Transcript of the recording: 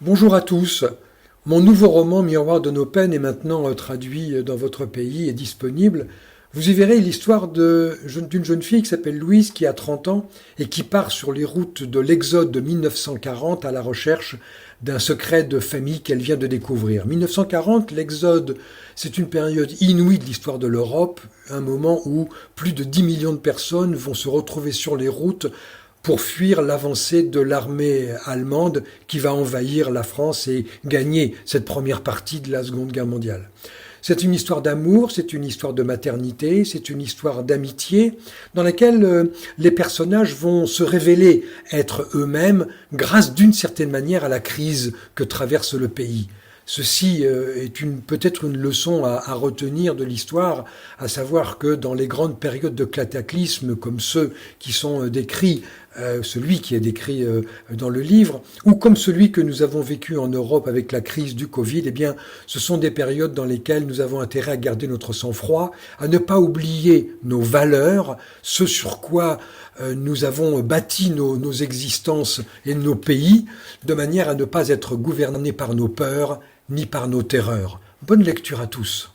Bonjour à tous. Mon nouveau roman Miroir de nos peines est maintenant traduit dans votre pays et disponible. Vous y verrez l'histoire d'une jeune fille qui s'appelle Louise, qui a 30 ans et qui part sur les routes de l'Exode de 1940 à la recherche d'un secret de famille qu'elle vient de découvrir. 1940, l'Exode, c'est une période inouïe de l'histoire de l'Europe, un moment où plus de 10 millions de personnes vont se retrouver sur les routes pour fuir l'avancée de l'armée allemande qui va envahir la France et gagner cette première partie de la Seconde Guerre mondiale. C'est une histoire d'amour, c'est une histoire de maternité, c'est une histoire d'amitié dans laquelle les personnages vont se révéler être eux-mêmes grâce d'une certaine manière à la crise que traverse le pays. Ceci est peut-être une leçon à retenir de l'histoire, à savoir que dans les grandes périodes de cataclysme comme ceux qui sont décrits, celui qui est décrit dans le livre, ou comme celui que nous avons vécu en Europe avec la crise du Covid, eh bien, ce sont des périodes dans lesquelles nous avons intérêt à garder notre sang-froid, à ne pas oublier nos valeurs, ce sur quoi nous avons bâti nos existences et nos pays, de manière à ne pas être gouvernés par nos peurs, ni par nos terreurs. Bonne lecture à tous.